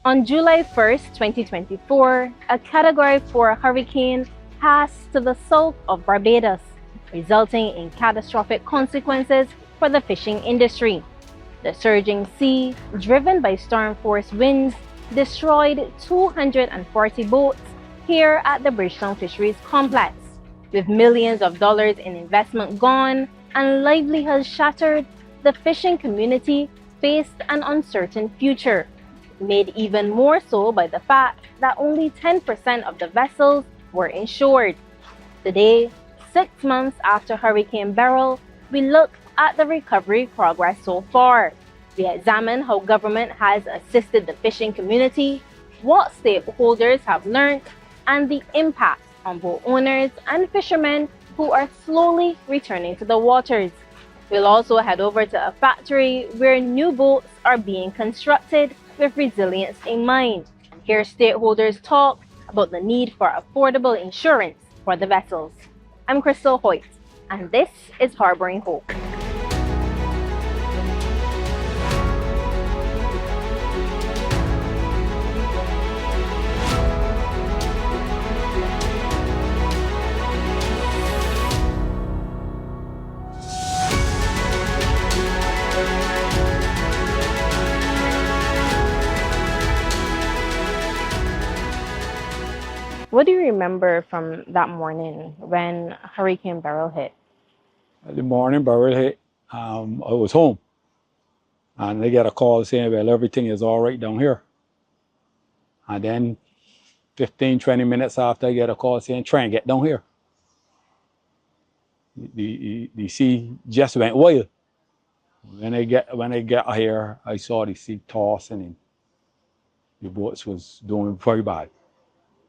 On July 1st, 2024, a Category 4 hurricane passed to the south of Barbados, resulting in catastrophic consequences for the fishing industry. The surging sea, driven by storm-force winds, destroyed 240 boats here at the Bridgetown Fisheries Complex. With millions of dollars in investment gone and livelihoods shattered, the fishing community faced an uncertain future, made even more so by the fact that only 10% of the vessels were insured. Today, 6 months after Hurricane Beryl, we look at the recovery progress so far. We examine how government has assisted the fishing community, what stakeholders have learned, and the impact on boat owners and fishermen who are slowly returning to the waters. We'll also head over to a factory where new boats are being constructed with resilience in mind, and hear stakeholders talk about the need for affordable insurance for the vessels. I'm Krystal Hoyte, and this is Harbouring Hope. What do you remember from that morning when Hurricane Beryl hit? The morning Beryl hit, I was home, and they get a call saying, well, everything is all right down here. And then 15, 20 minutes after, I get a call saying, try and get down here. The sea just went wild. When I get here, I saw the sea tossing, and the boats was doing very bad.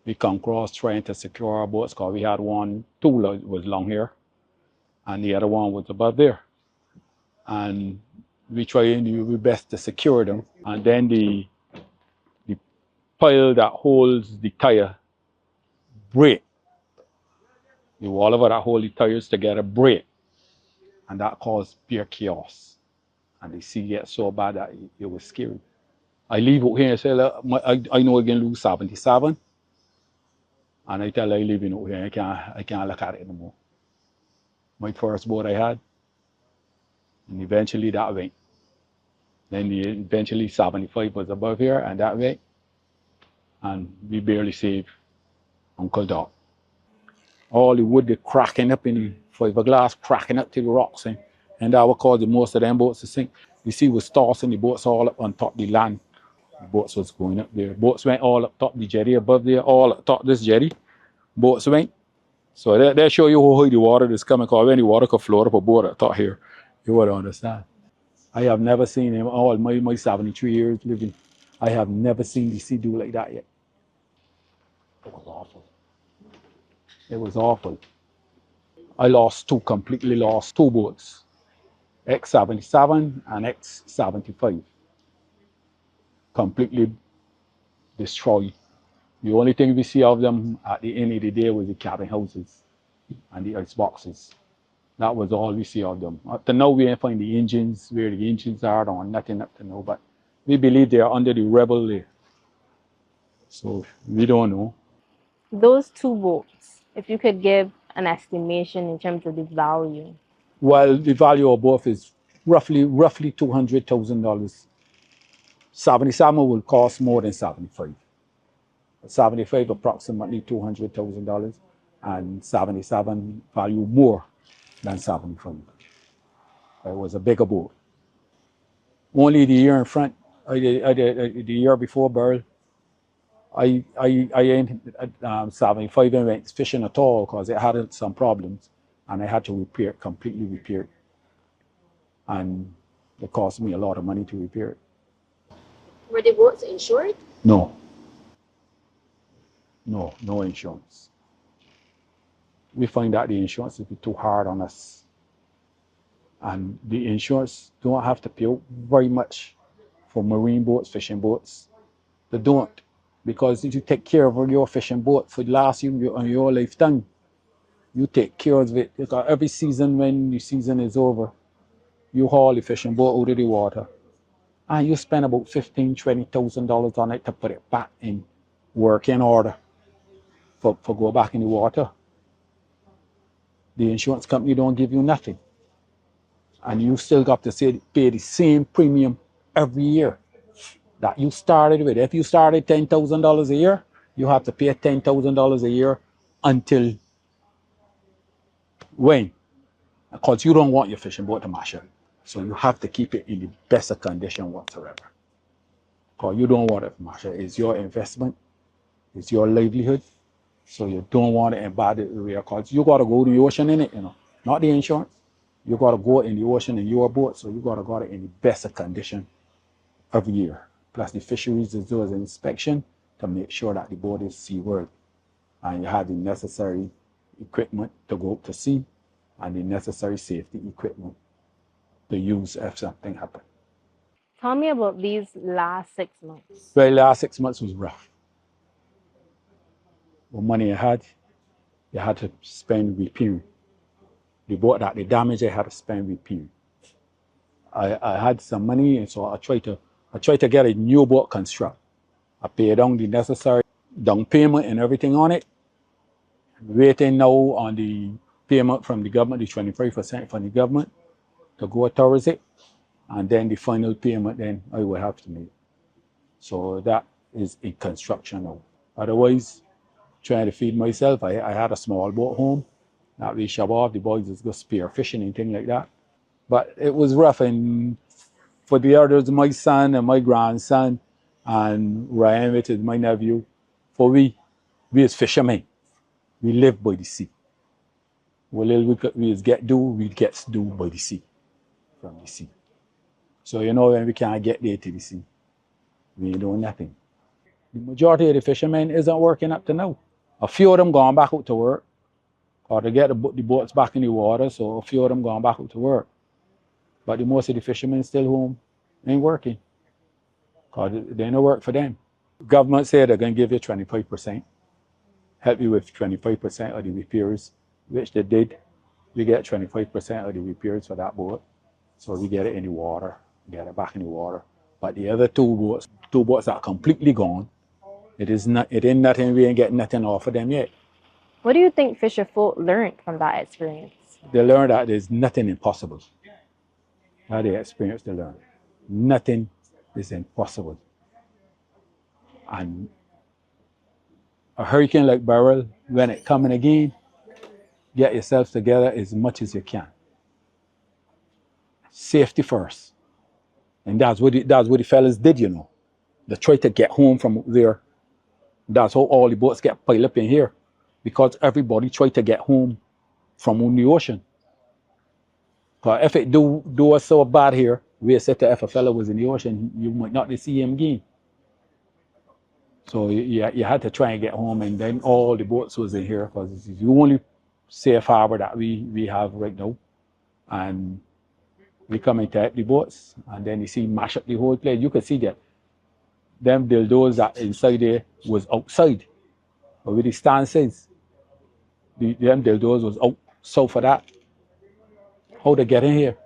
We come across trying to secure our boats because we had two was long here, and the other one was above there. And we tried to do our best to secure them. And then the pile that holds the tire break. The wall over that hold the tires together break. And that caused pure chaos. And the sea gets so bad that it was scary. I leave out here and say, look, I know I can lose 77. And I tell her I leaving out here, I can't look at it anymore. My first boat I had, and eventually that went. Then eventually 75 was above here, and that went. And we barely saved Uncle Doc. All the wood, they cracking up in the fiberglass, cracking up to the rocks, and that would cause most of them boats to sink. The sea was tossing the boats all up on top of the land. The boats was going up there. Boats went all up top the jetty above there, all up top this jetty. Boats went. So they show you how high the water is coming, because when the water could float up a boat up top here, you would understand. I have never seen him all my 73 years living. I have never seen the sea do like that yet. It was awful. It was awful. I completely lost two boats, X-77 and X-75. Completely destroyed. The only thing we see of them at the end of the day was the cabin houses and the ice boxes. That was all we see of them. Up to now, we ain't find the engines, where the engines are, or nothing up to now, but we believe they are under the rebel there. So we don't know. Those two boats, if you could give an estimation in terms of the value. Well, the value of both is roughly $200,000. 77 will cost more than 75. 75 approximately $200,000, and 77 value more than 75. It was a bigger boat. Only the year in front, the year before Beryl, I ain't 75 and went fishing at all because it had some problems, and I had to repair it, completely repair it. And it cost me a lot of money to repair it. Were the boats insured? No. No insurance. We find that the insurance is too hard on us. And the insurance don't have to pay very much for marine boats, fishing boats. They don't. Because if you take care of your fishing boat for the last year on your lifetime, you take care of it. Because every season, when the season is over, you haul the fishing boat out of the water. and you spend about $15,000-$20,000 on it to put it back in working order for go back in the water. The insurance company don't give you nothing. And you still got to pay the same premium every year that you started with. If you started $10,000 a year, you have to pay $10,000 a year until when? Because you don't want your fishing boat to mash up. So you have to keep it in the best of condition whatsoever. Because you don't want it to mash up. It's your investment. It's your livelihood. So you don't want it in bad area. Because you got to go to the ocean in it, not the insurance. You got to go in the ocean in your boat. So you got to go in the best of condition every year. Plus the fisheries does an inspection to make sure that the boat is seaworthy. And you have the necessary equipment to go out to sea and the necessary safety equipment to use if something happens. Tell me about these last 6 months. The last 6 months was rough. The money I had to spend repairing. The boat that the damage I had to spend repairing. I had some money, and so I tried to get a new boat construct. I paid down the necessary down payment and everything on it. Waiting now on the payment from the government, the 25% from the government to go towards it. And then the final payment then I will have to make. So that is in construction now. Otherwise, trying to feed myself, I had a small boat home that we shove off. The boys just go spear fishing and things like that. But it was rough, and for the others, my son and my grandson, and Ryan, which is my nephew, for we as fishermen, we live by the sea. What little we get do by the sea, from the sea. So when we can't get there to the sea, we ain't doing nothing. The majority of the fishermen isn't working up to now. A few of them gone back out to work, or to get the boats back in the water, so a few of them gone back out to work. But the most of the fishermen still home, ain't working, because there ain't no work for them. Government said they're going to give you 25%, help you with 25% of the repairs, which they did. We get 25% of the repairs for that boat, so we get it in the water, get it back in the water. But the other two boats are completely gone. It ain't nothing, we ain't getting nothing off of them yet. What do you think fisher folk learned from that experience? They learned that there's nothing impossible. How they experience to learn. Nothing is impossible. And a hurricane like Beryl, when it coming again, get yourself together as much as you can. Safety first. And that's what the fellas did, They tried to get home from there. That's how all the boats get piled up in here. Because everybody tried to get home from the ocean. Because if it do us so bad here, we said that if a fellow was in the ocean, you might not see him again. So you had to try and get home, and then all the boats was in here, because it's the only safe harbor that we have right now. And we come and take the boats, and then you see mash up the whole place. You could see that them dildos that inside there was outside. But with the stances, them dildos was out south of that. How they get in here?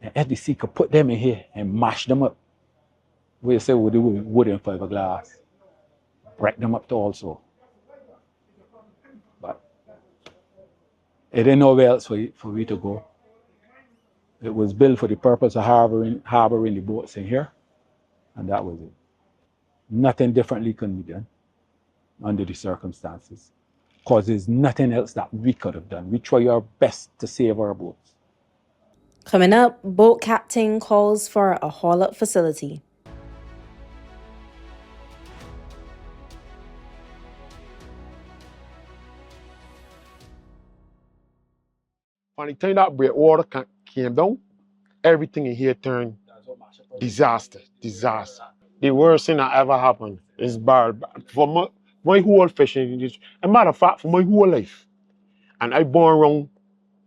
And FDC could put them in here and mash them up. We say we do with wood and fiberglass. Break them up to also. But it ain't nowhere else for we to go. It was built for the purpose of harboring the boats in here, and that was it. Nothing differently can be done under the circumstances, because there's nothing else that we could have done. We try our best to save our boats. Coming up, boat captain calls for a haul-up facility. When the time that breakwater came down, everything in here turned disaster. The worst thing that ever happened is Beryl. For my whole fishing, as a matter of fact, for my whole life. And I born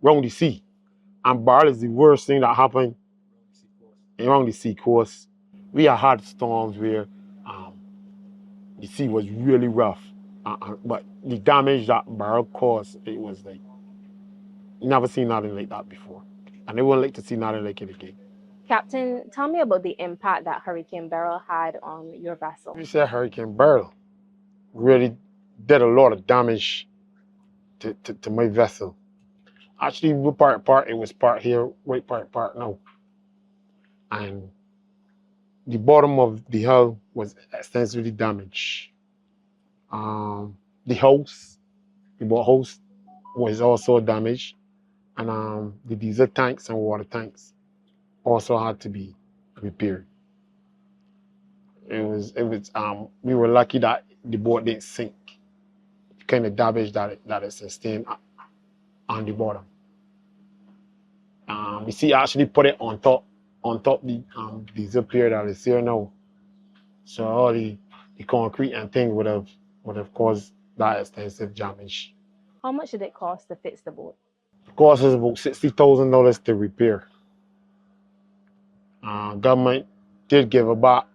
around the sea. And Beryl is the worst thing that happened around the sea coast. We had storms where the sea was really rough. But the damage that Beryl caused, it was like, never seen nothing like that before. And they wouldn't like to see nothing like it again. Captain, tell me about the impact that Hurricane Beryl had on your vessel. We said Hurricane Beryl really did a lot of damage to my vessel. Actually, we part, it was part here, right part now. And the bottom of the hull was extensively damaged. The hose, the boat hose was also damaged. And the diesel tanks and water tanks also had to be repaired. We were lucky that the boat didn't sink. The kind of damage that it sustained on the bottom. We see actually put it on top the diesel pier that is here now. So all the concrete and thing would have caused that extensive damage. How much did it cost to fix the boat? It cost us about $60,000 to repair. Government did give about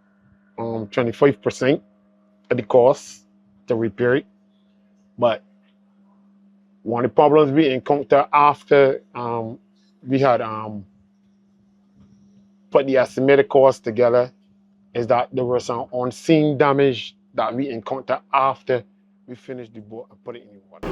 25% of the cost to repair it, but one of the problems we encountered after we had put the estimated cost together is that there was some unseen damage that we encountered after we finished the boat and put it in the water.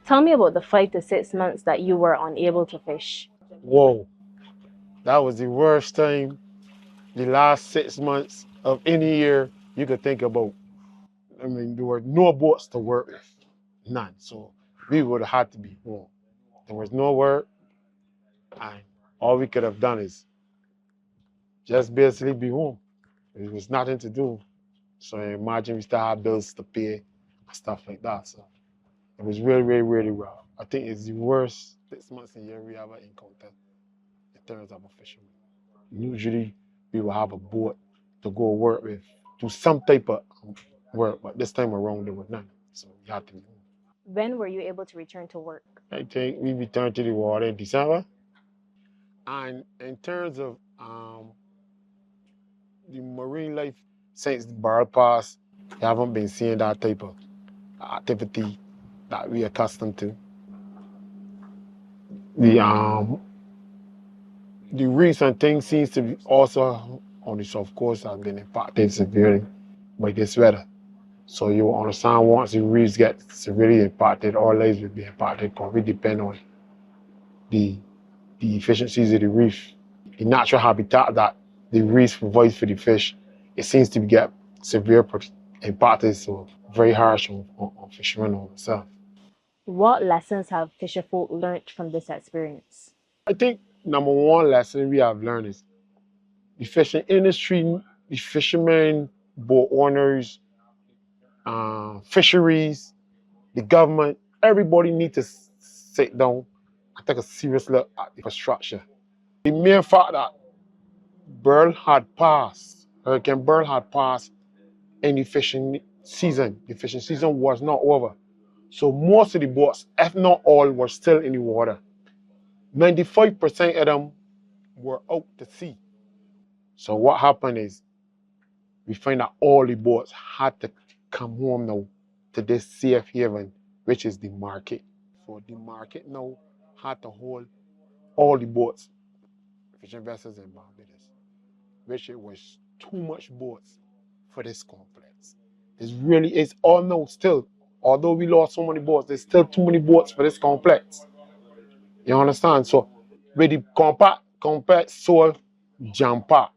Tell me about the 5 to 6 months that you were unable to fish. Whoa, that was the worst time, the last 6 months of any year you could think about. I mean, there were no boats to work with, none. So we would have had to be home. There was no work, and all we could have done is just basically be home. There was nothing to do. So imagine we still have bills to pay and stuff like that. So it was really, really, really rough. I think it's the worst 6 months a year we ever encountered in terms of a fisherman. Usually we will have a boat to go work with, do some type of work, but this time around there was none. So we had to be home. When were you able to return to work? I think we returned to the water in December. And in terms of the marine life, since the Beryl passed, we haven't been seeing that type of activity that we are accustomed to. The recent thing seems to be also on the South Coast have been impacted severely by this weather. So you will understand once the reefs get severely impacted, all lives will be impacted because we depend on the efficiencies of the reef. The natural habitat that the reef provides for the fish, it seems to get severe impacted, so very harsh on fishermen on themselves. What lessons have fisherfolk learned from this experience? I think number one lesson we have learned is the fishing industry, the fishermen, boat owners, fisheries, the government, everybody needs to sit down and take a serious look at the infrastructure. The mere fact that Hurricane Beryl had passed in the fishing season was not over. So most of the boats, if not all, were still in the water. 95% of them were out to sea. So what happened is we find that all the boats had to come home now to this safe haven, which is the market. So the market now had to hold all the boats, fishing vessels in Barbados, which it was too much boats for this complex. It's all now still, although we lost so many boats, there's still too many boats for this complex. You understand? So with the complex so jam-packed,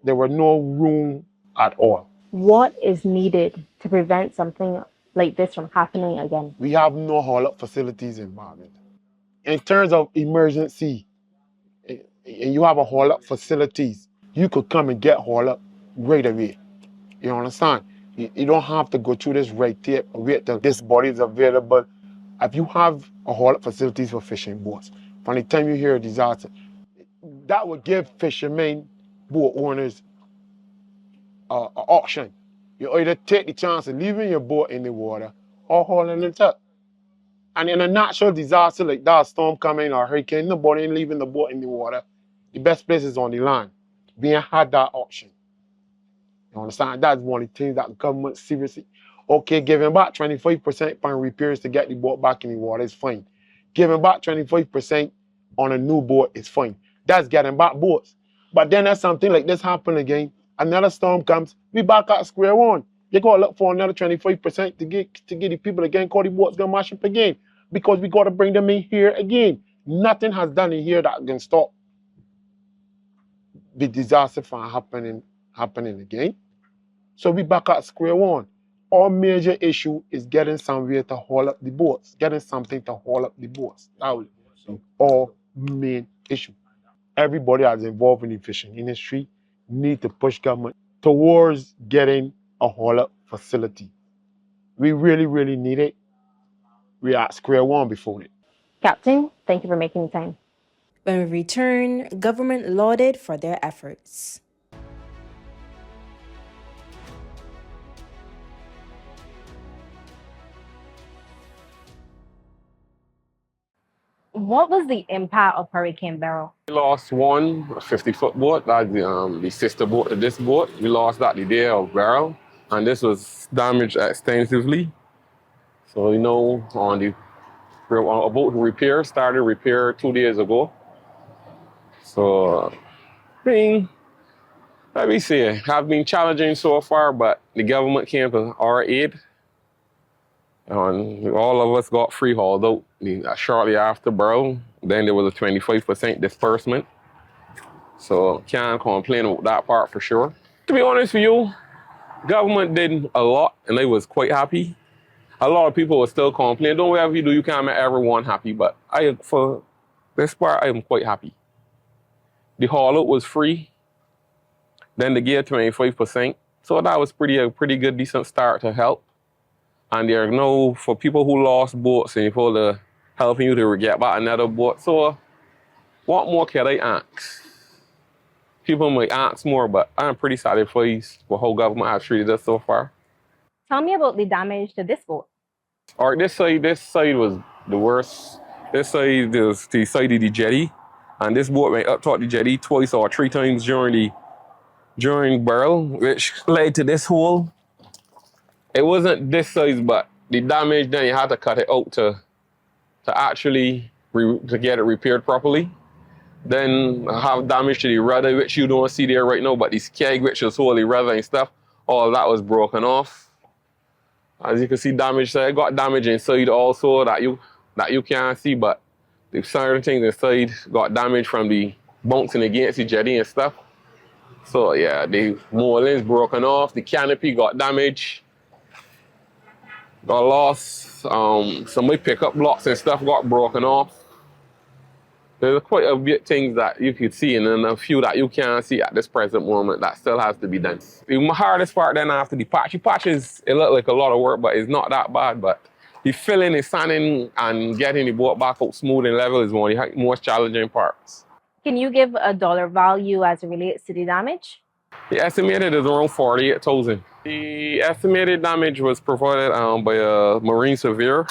there was no room at all. What is needed to prevent something like this from happening again? We have no haul-up facilities in Barbados. In terms of emergency, and you have a haul-up facilities, you could come and get haul-up right away. You understand? You don't have to go through this red tape and wait till this body is available. If you have a haul-up facilities for fishing boats, from the time you hear a disaster, that would give fishermen, boat owners, an option You either take the chance of leaving your boat in the water or hauling it up. And in a natural disaster like that, storm coming or hurricane, nobody ain't leaving the boat in the water. The best place is on the land. We ain't had that option. You understand? That's one of the things that the government seriously. Okay, giving back 25% on repairs to get the boat back in the water is fine. Giving back 25% on a new boat is fine. That's getting back boats. But then there's something like this happen again. Another storm comes, we back at square one. You gotta look for another 25% to get the people again, because the boat's gonna mash up again. Because we gotta bring them in here again. Nothing has done in here that can stop the disaster from happening again. So we back at square one. Our major issue is getting somewhere to haul up the boats, getting something to haul up the boats. That was our main issue. Everybody that's involved in the fishing industry need to push government towards getting a haul up facility. We really, really need it. We are at square one before it. Captain, thank you for making the time. When we return, government lauded for their efforts. What was the impact of Hurricane Beryl? We lost one 50-foot boat, that's the sister boat to this boat. We lost that the day of Beryl, and this was damaged extensively. So, on a boat repair, started repair 2 days ago. So, let me say, have been challenging so far, but the government came to our aid. And all of us got free hauled out shortly after Beryl. Then there was a 25% disbursement. So can't complain about that part for sure. To be honest with you, government did a lot and they was quite happy. A lot of people were still complaining. Don't whatever you do, you can't make everyone happy. But for this part, I am quite happy. The haul out was free. Then they gave 25%. So that was a pretty good, decent start to help. And there are no, for people who lost boats and people to helping you to get back another boat. So what more can I ask? People might ask more, but I'm pretty satisfied with how government has treated us so far. Tell me about the damage to this boat. All right, this side was the worst. This side is the side of the jetty. And this boat went up toward the jetty twice or 3 times during Beryl, which led to this hole. It wasn't this size, but the damage, then you had to cut it out to actually to get it repaired properly. Then have damage to the rudder, which you don't see there right now, but the keg, which is holding the rudder and stuff, all that was broken off. As you can see, damage, so it got damage inside also that you can't see, but the certain things inside got damage from the bouncing against the jetty and stuff. So yeah, the moorings broken off, the canopy got damaged. Got lost, some of my pickup blocks and stuff got broken off. There's quite a bit things that you could see and then a few that you can't see at this present moment that still has to be done. The hardest part then after the patch it looked like a lot of work, but it's not that bad. But the filling and sanding and getting the boat back out smooth and level is one of the most challenging parts. Can you give a dollar value as it relates to the damage? The estimated is around 48,000. The estimated damage was provided by a marine surveyor,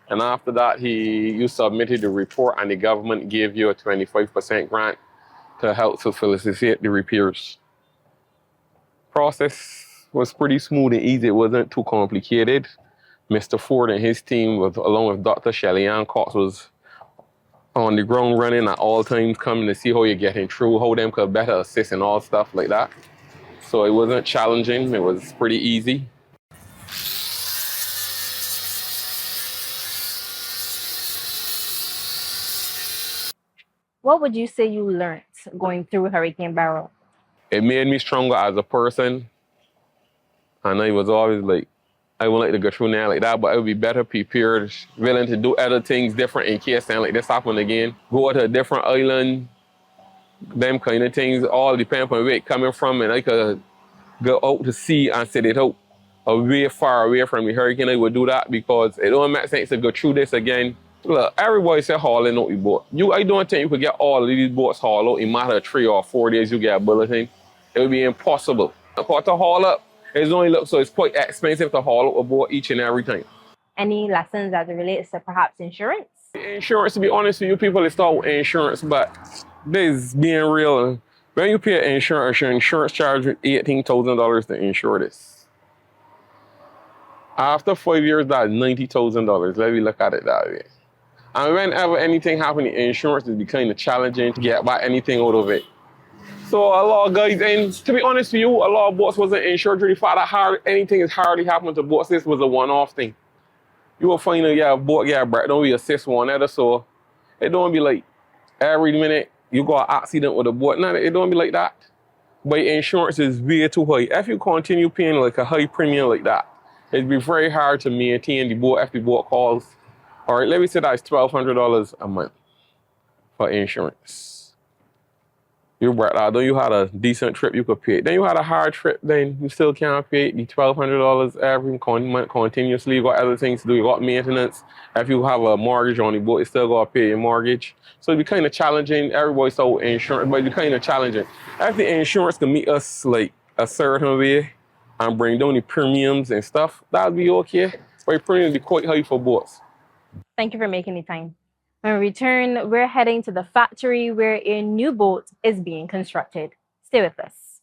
and after that you submitted the report and the government gave you a 25% grant to help to facilitate the repairs. Process was pretty smooth and easy. It wasn't too complicated. Mr. Ford and his team, along with Dr. Shelley-Ann Cox, was on the ground running at all times, coming to see how you're getting through, how them could better assist and all stuff like that. So it wasn't challenging, it was pretty easy. What would you say you learned going through Hurricane Beryl? It made me stronger as a person. And I was always like, I wouldn't like to go through now like that, but I would be better prepared, willing to do other things different in case something like this happen again. Go to a different island, them kind of things, all depend on where it's coming from, and I could go out to sea and set it out away, far away from the hurricane. I would do that because it don't make sense to go through this again. Look, everybody said hauling out the boat. I don't think you could get all of these boats hauled out in a matter of 3 or 4 days. You get a bulletin. It would be impossible. For to haul up, It's only look, so it's quite expensive to haul out a boat each and every time. Any lessons as it relates to perhaps insurance? Insurance, to be honest with you, people, they start with insurance, but this being real, when you pay insurance, your insurance charge $18,000 to insure this. After 5 years, that's $90,000. Let me look at it that way. And whenever anything happens, insurance is becoming challenging to get back anything out of it. So a lot of guys, and to be honest with you, a lot of boats wasn't insured really far. Anything is hardly happening to boats. This was a one-off thing. You will find a boat don't be assist one another, so it don't be like every minute you got an accident with a boat. No, it don't be like that. But insurance is way too high. If you continue paying like a high premium like that, it'd be very hard to maintain the boat if the boat calls. All right, let me say that's $1,200 a month for insurance. You brought out, though you had a decent trip, you could pay it. Then you had a hard trip, then you still can't pay it. The $1,200 every month continuously. You got other things to do. You got maintenance. If you have a mortgage on the boat, you still got to pay your mortgage. So it'd be kind of challenging. Everybody sold insurance, but it'd be kind of challenging. If the insurance can meet us like a certain way and bring down the premiums and stuff, that'd be okay. But the premiums be quite high for boats. Thank you for making the time. When we return, we're heading to the factory where a new boat is being constructed. Stay with us.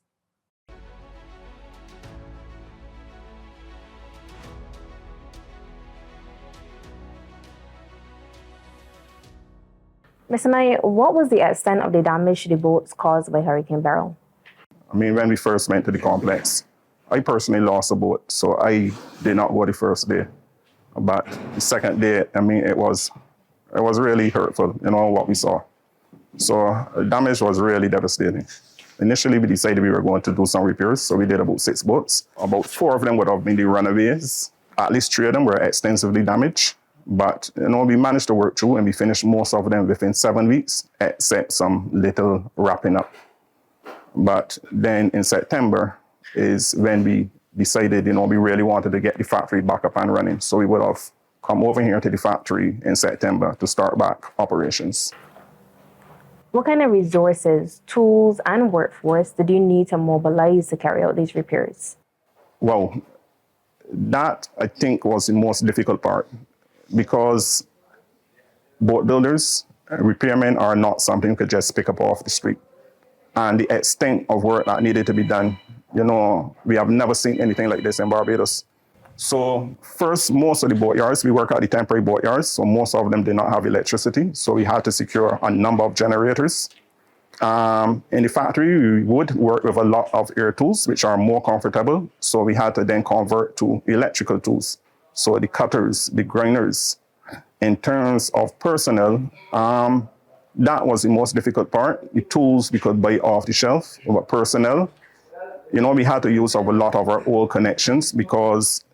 Mr. Knight, what was the extent of the damage to the boats caused by Hurricane Beryl? I mean, when we first went to the complex, I personally lost a boat, so I did not go the first day. But the second day, I mean, it was really hurtful, what we saw. So the damage was really devastating. Initially, we decided we were going to do some repairs, so we did about 6 boats. About 4 of them would have been the runaways. At least 3 of them were extensively damaged. But, we managed to work through and we finished most of them within 7 weeks, except some little wrapping up. But then in September is when we decided, we really wanted to get the factory back up and running. So we would have come over here to the factory in September to start back operations. What kind of resources, tools, and workforce did you need to mobilize to carry out these repairs? Well, that I think was the most difficult part because boat builders, repairmen are not something you could just pick up off the street. And the extent of work that needed to be done, we have never seen anything like this in Barbados. So first, most of the boatyards, we work at the temporary boatyards, so most of them did not have electricity. So we had to secure a number of generators. In the factory, we would work with a lot of air tools, which are more comfortable. So we had to then convert to electrical tools. So the cutters, the grinders. In terms of personnel, that was the most difficult part. The tools we could buy off the shelf, but personnel, we had to use up a lot of our old connections because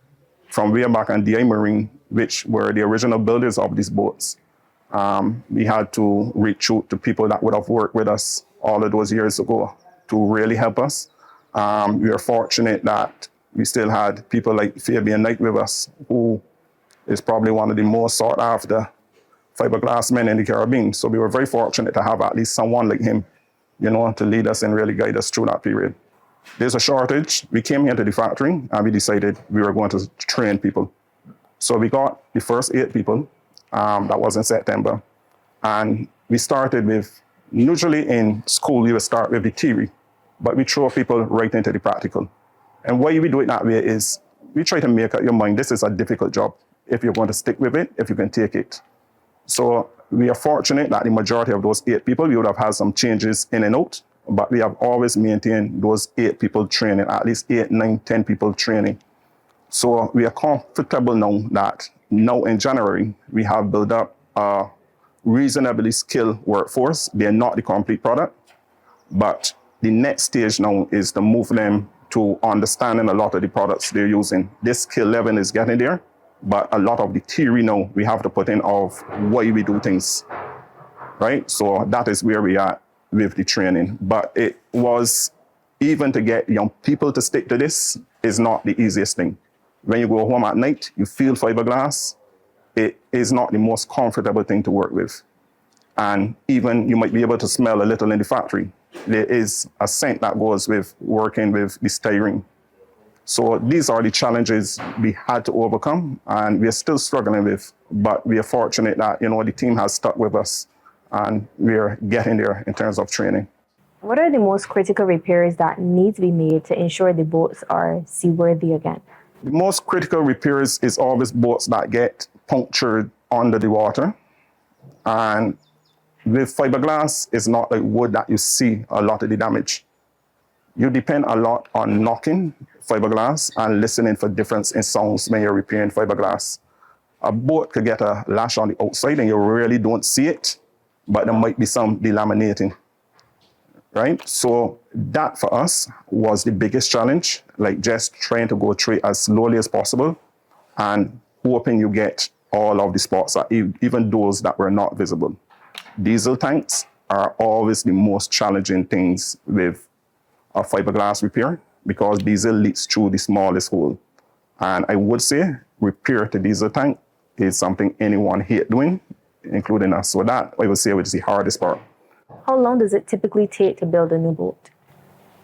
from way back on DI Marine, which were the original builders of these boats, we had to reach out to people that would have worked with us all of those years ago to really help us. We are fortunate that we still had people like Fabian Knight with us, who is probably one of the most sought after fiberglass men in the Caribbean. So we were very fortunate to have at least someone like him, to lead us and really guide us through that period. There's a shortage. We came here to the factory and we decided we were going to train people. So we got the first 8 people. That was in September. And we started with, usually in school, you would start with the theory, but we throw people right into the practical. And why we do it that way is we try to make up your mind, this is a difficult job. If you're going to stick with it, if you can take it. So we are fortunate that the majority of those 8 people, we would have had some changes in and out, but we have always maintained those 8 people training, at least 8, 9, 10 people training. So we are comfortable now in January, we have built up a reasonably skilled workforce. They're not the complete product, but the next stage now is to move them to understanding a lot of the products they're using. This skill level is getting there, but a lot of the theory now we have to put in of why we do things, right? So that is where we are with the training. But it was, even to get young people to stick to this is not the easiest thing. When you go home at night, you feel fiberglass. It is not the most comfortable thing to work with. And even you might be able to smell a little in the factory. There is a scent that goes with working with the styrene. So these are the challenges we had to overcome, and we are still struggling with, but we are fortunate that, the team has stuck with us, and we're getting there in terms of training. What are the most critical repairs that need to be made to ensure the boats are seaworthy again? The most critical repairs is always boats that get punctured under the water. And with fiberglass, it's not like wood that you see a lot of the damage. You depend a lot on knocking fiberglass and listening for difference in sounds when you're repairing fiberglass. A boat could get a lash on the outside and you really don't see it, but there might be some delaminating, right? So that for us was the biggest challenge, like just trying to go through it as slowly as possible and hoping you get all of the spots, even those that were not visible. Diesel tanks are always the most challenging things with a fiberglass repair because diesel leaks through the smallest hole. And I would say repair to diesel tank is something anyone hate doing, including us. So that I would say is the hardest part. How long does it typically take to build a new boat?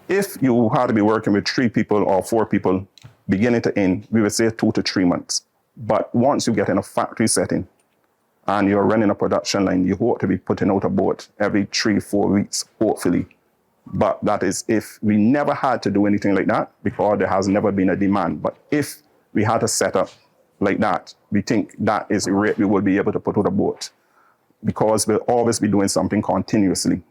If you had to be working with 3 people or 4 people, beginning to end, we would say 2 to 3 months. But once you get in a factory setting and you're running a production line, you hope to be putting out a boat every 3-4 weeks, hopefully. But that is if we never had to do anything like that because there has never been a demand. But if we had a setup like that, we think that is the rate we will be able to put out a boat because we'll always be doing something continuously,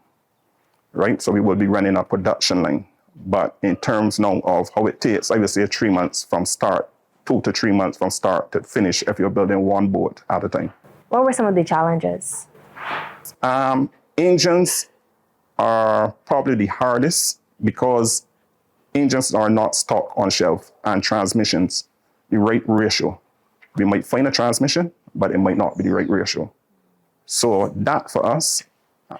right? So we will be running a production line. But in terms now of how it takes, I would say 3 months from start, 2 to 3 months from start to finish if you're building one boat at a time. What were some of the challenges? Engines are probably the hardest because engines are not stock on shelf and transmissions, the right ratio. We might find a transmission, but it might not be the right ratio. So that for us,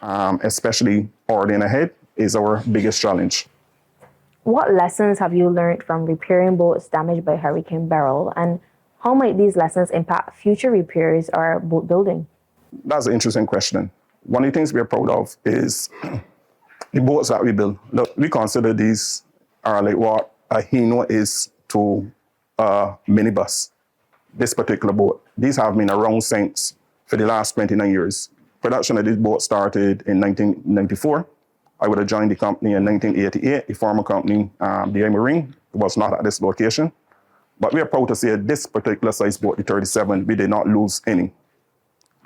especially ordering ahead, is our biggest challenge. What lessons have you learned from repairing boats damaged by Hurricane Beryl, and how might these lessons impact future repairs or boat building? That's an interesting question. One of the things we're proud of is the boats that we build. Look, we consider these are like what a Hino is to a minibus. This particular boat. These have been around since for the last 29 years. Production of this boat started in 1994. I would have joined the company in 1988. The former company, the Marine, was not at this location. But we are proud to say this particular size boat, the 37, we did not lose any.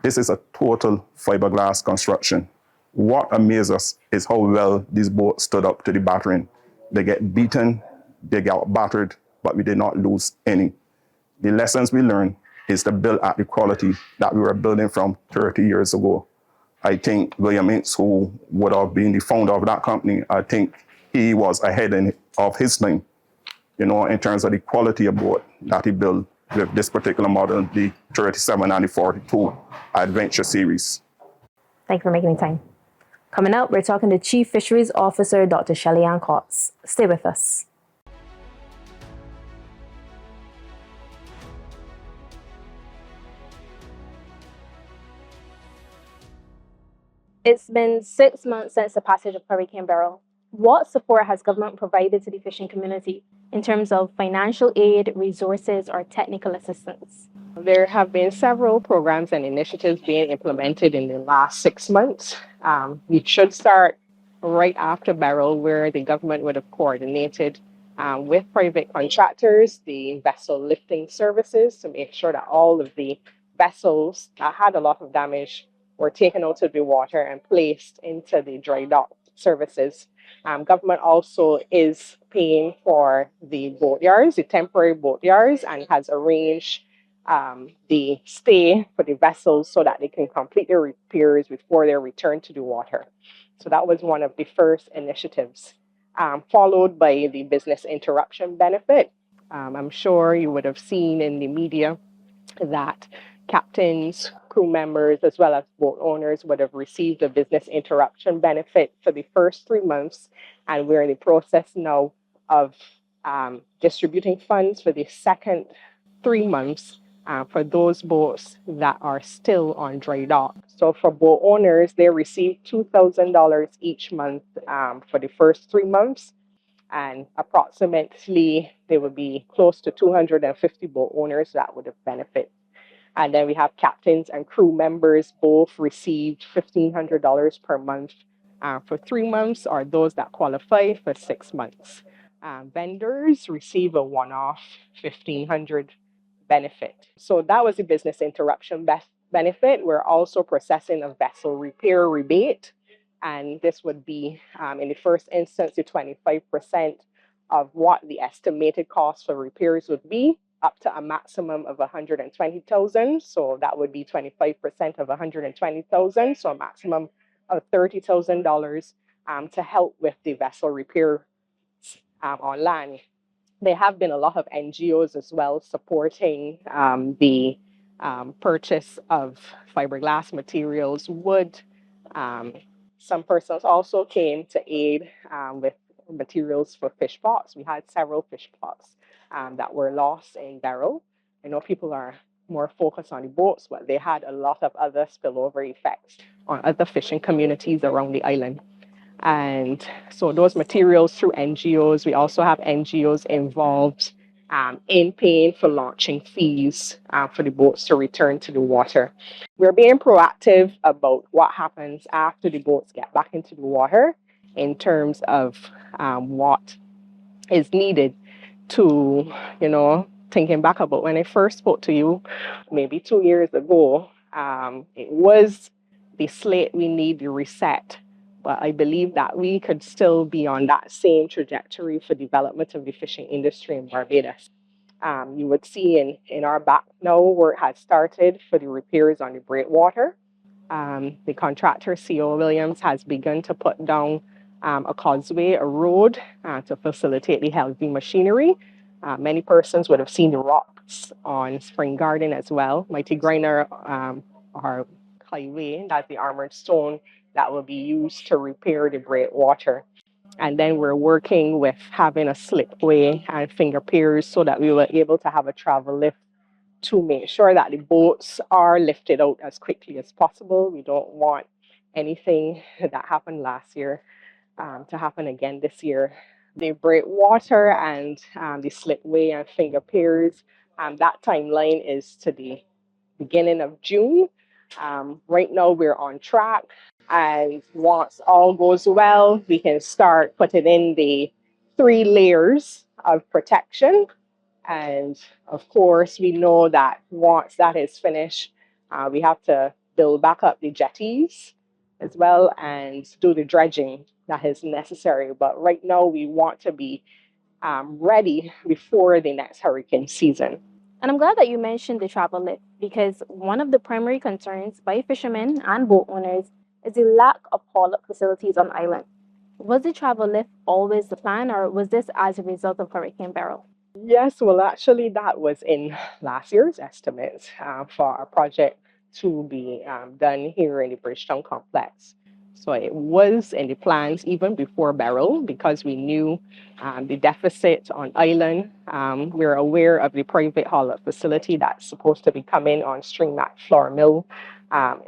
This is a total fiberglass construction. What amazes us is how well these boats stood up to the battering. They get beaten, they got battered, but we did not lose any. The lessons we learned is to build at the quality that we were building from 30 years ago. I think William Ince, who would have been the founder of that company, I think he was ahead of his time, in terms of the quality of boat that he built with this particular model, the 37 and the 42 Adventure Series. Thank you for making the time. Coming up, we're talking to Chief Fisheries Officer Dr. Shelly-Ann Cots. Stay with us. It's been 6 months since the passage of Hurricane Beryl. What support has government provided to the fishing community in terms of financial aid, resources, or technical assistance? There have been several programs and initiatives being implemented in the last 6 months. We should start right after Beryl, where the government would have coordinated with private contractors, the vessel lifting services, to make sure that all of the vessels that had a lot of damage were taken out of the water and placed into the dry dock services. Government also is paying for the boatyards, the temporary boatyards, and has arranged the stay for the vessels so that they can complete their repairs before they return to the water. So that was one of the first initiatives, followed by the business interruption benefit. I'm sure you would have seen in the media that captains, crew members, as well as boat owners would have received a business interruption benefit for the first 3 months, and we're in the process now of distributing funds for the second 3 months for those boats that are still on dry dock. So for boat owners, they receive $2,000 each month for the first 3 months, And approximately there would be close to 250 boat owners that would have benefited. And then we have captains and crew members both received $1,500 per month for 3 months, or those that qualify for 6 months. Vendors receive a one-off $1,500 benefit. So that was the business interruption benefit. We're also processing a vessel repair rebate. And this would be, in the first instance, the 25% of what the estimated cost for repairs would be, up to a maximum of 120,000. So that would be 25% of 120,000. So a maximum of $30,000 to help with the vessel repair on land. There have been a lot of NGOs as well supporting the purchase of fiberglass materials, wood. Some persons also came to aid with materials for fish pots. We had several fish pots that were lost in Beryl. I know people are more focused on the boats, but they had a lot of other spillover effects on other fishing communities around the island. And so those materials through NGOs, we also have NGOs involved in paying for launching fees for the boats to return to the water. We're being proactive about what happens after the boats get back into the water in terms of what is needed to, thinking back about when I first spoke to you, maybe 2 years ago, it was the slate we need to reset. But I believe that we could still be on that same trajectory for development of the fishing industry in Barbados. You would see in our back now work has started for the repairs on the breakwater. The contractor, C.O. Williams, has begun to put down a causeway, a road to facilitate the heavy machinery. Many persons would have seen the rocks on Spring Garden as well. Mighty Grinder, our highway, that's the armored stone that will be used to repair the breakwater. And then we're working with having a slipway and finger piers so that we were able to have a travel lift to make sure that the boats are lifted out as quickly as possible. We don't want anything that happened last year to happen again this year. The breakwater and the slipway and finger piers, that timeline is to the beginning of June. Right now we're on track, and once all goes well, we can start putting in the 3 layers of protection. And of course, we know that once that is finished, we have to build back up the jetties as well and do the dredging that is necessary. But right now, we want to be ready before the next hurricane season. And I'm glad that you mentioned the travel lift, because one of the primary concerns by fishermen and boat owners is the lack of haul-up facilities on island. Was the travel lift always the plan, or was this as a result of Hurricane Beryl? Yes, well, actually, that was in last year's estimates for a project to be done here in the Bridgetown complex. So it was in the plans even before Beryl, because we knew the deficit on island. We're aware of the private haul-up facility that's supposed to be coming on stream at Flour Mill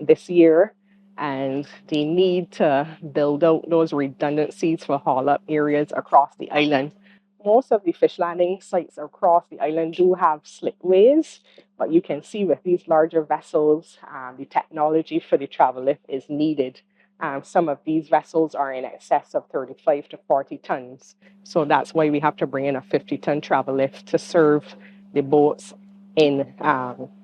this year, and the need to build out those redundancies for haul-up areas across the island. Most of the fish landing sites across the island do have slipways, but you can see with these larger vessels, the technology for the travel lift is needed. Some of these vessels are in excess of 35 to 40 tons. So that's why we have to bring in a 50-ton travel lift to serve the boats in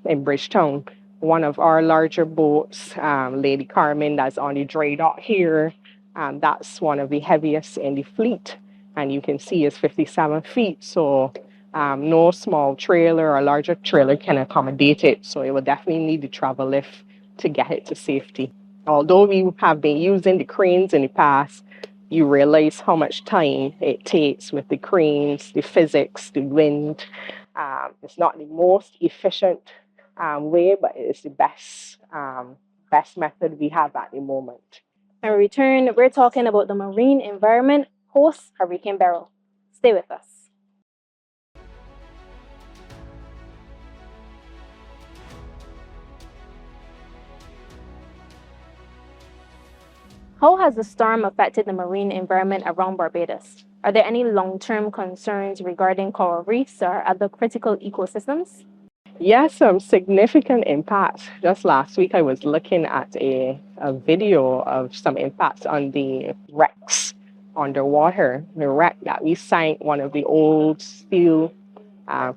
Bridgetown. One of our larger boats, Lady Carmen, that's on the dry dock here, that's one of the heaviest in the fleet. And you can see it's 57 feet. So no small trailer or larger trailer can accommodate it. So it will definitely need the travel lift to get it to safety. Although we have been using the cranes in the past, you realize how much time it takes with the cranes, the physics, the wind. It's not the most efficient way, but it's the best method we have at the moment. In return, we're talking about the marine environment post Hurricane Beryl. Stay with us. How has the storm affected the marine environment around Barbados? Are there any long-term concerns regarding coral reefs or other critical ecosystems? Yes, some significant impacts. Just last week, I was looking at a video of some impacts on the wrecks underwater. The wreck that we sank, one of the old steel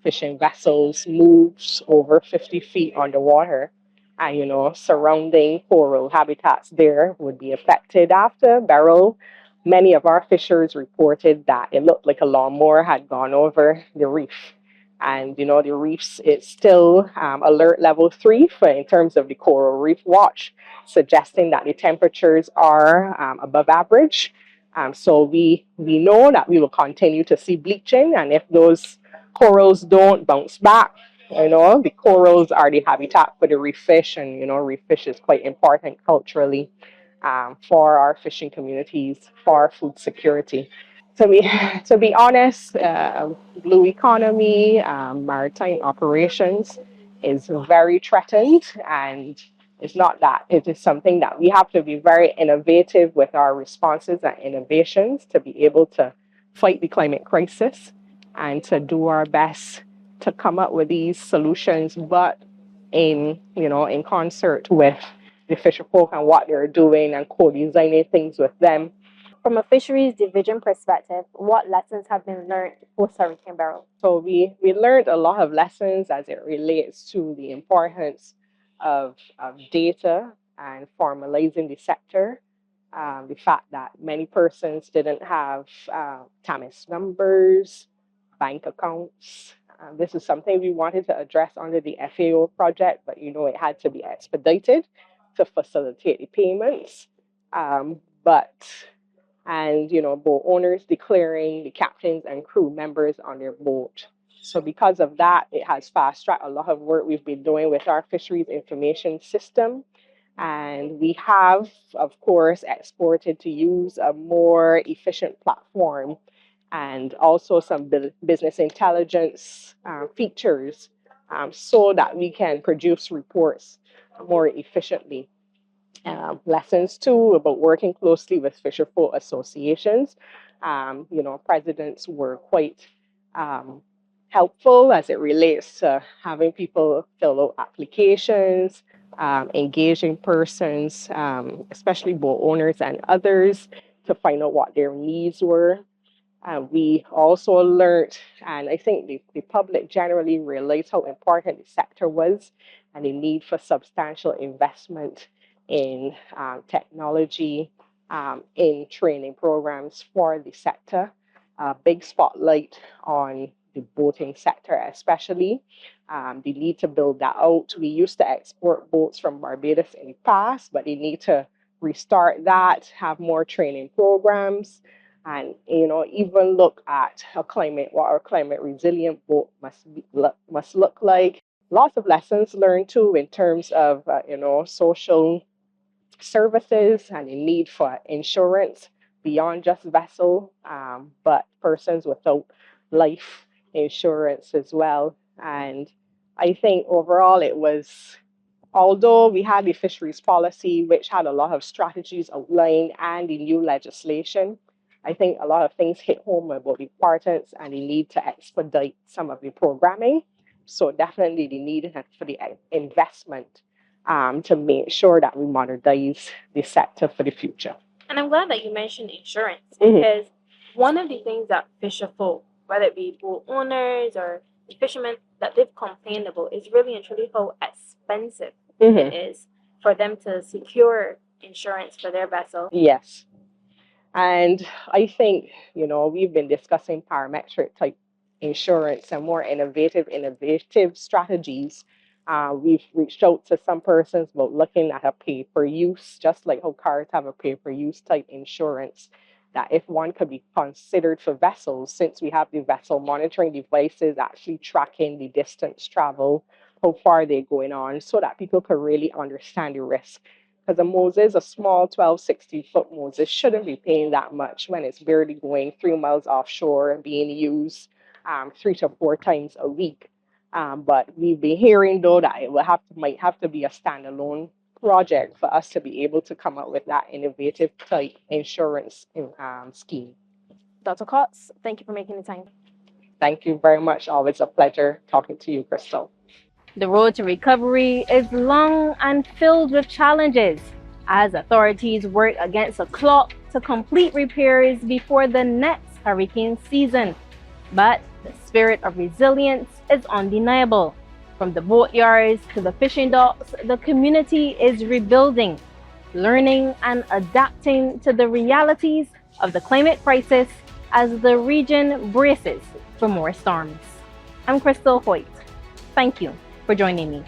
fishing vessels, moves over 50 feet underwater. And, surrounding coral habitats there would be affected after Beryl. Many of our fishers reported that it looked like a lawnmower had gone over the reef. And the reefs is still alert level 3 for in terms of the coral reef watch, suggesting that the temperatures are above average. So we know that we will continue to see bleaching, and if those corals don't bounce back, the corals are the habitat for the reef fish, and reef fish is quite important culturally for our fishing communities, for food security. To be honest, blue economy, maritime operations is very threatened, and it's not that. It is something that we have to be very innovative with our responses and innovations to be able to fight the climate crisis and to do our best to come up with these solutions, but in concert with the fisher folk and what they're doing and co-designing things with them. From a fisheries division perspective, what lessons have been learned post Hurricane Beryl? So we learned a lot of lessons as it relates to the importance of data and formalizing the sector. The fact that many persons didn't have TAMIS numbers, bank accounts. This is something we wanted to address under the FAO project, but it had to be expedited to facilitate the payments. But and boat owners declaring the captains and crew members on their boat. So because of that, it has fast-tracked a lot of work we've been doing with our fisheries information system. And we have, of course, exported to use a more efficient platform and also some business intelligence features so that we can produce reports more efficiently. Lessons too about working closely with fisherfolk associations. Presidents were quite helpful as it relates to having people fill out applications, engaging persons, especially boat owners and others, to find out what their needs were. We also learned, and I think the public generally realized how important the sector was and the need for substantial investment in technology, in training programs for the sector. Big spotlight on the boating sector, especially. They need to build that out. We used to export boats from Barbados in the past, but they need to restart that, have more training programs, and even look at what our climate resilient boat must look like. Lots of lessons learned too in terms of social services and the need for insurance beyond just vessel, but persons without life insurance as well. And I think overall it was, although we had the fisheries policy, which had a lot of strategies outlined, and the new legislation, I think a lot of things hit home about the importance and the need to expedite some of the programming. So definitely the need for the investment to make sure that we modernize the sector for the future. And I'm glad that you mentioned insurance, because one of the things that fisher folk, whether it be boat owners or the fishermen, that they've complained about is really and truly how expensive it is for them to secure insurance for their vessel. Yes. And I think, we've been discussing parametric type insurance and more innovative strategies. We've reached out to some persons about looking at a pay-per-use, just like how cars have a pay-per-use type insurance, that if one could be considered for vessels, since we have the vessel monitoring devices actually tracking the distance travel, how far they're going on, so that people could really understand the risk. Because a Moses, a small 12, 60-foot Moses, shouldn't be paying that much when it's barely going 3 miles offshore and being used 3 to 4 times a week. But we've been hearing, though, that it might have to be a standalone project for us to be able to come up with that innovative type insurance scheme. Dr. Cox, thank you for making the time. Thank you very much. Always a pleasure talking to you, Krystal. The road to recovery is long and filled with challenges as authorities work against a clock to complete repairs before the next hurricane season. But the spirit of resilience is undeniable. From the boatyards to the fishing docks, the community is rebuilding, learning and adapting to the realities of the climate crisis as the region braces for more storms. I'm Krystal Hoyte. Thank you for joining me.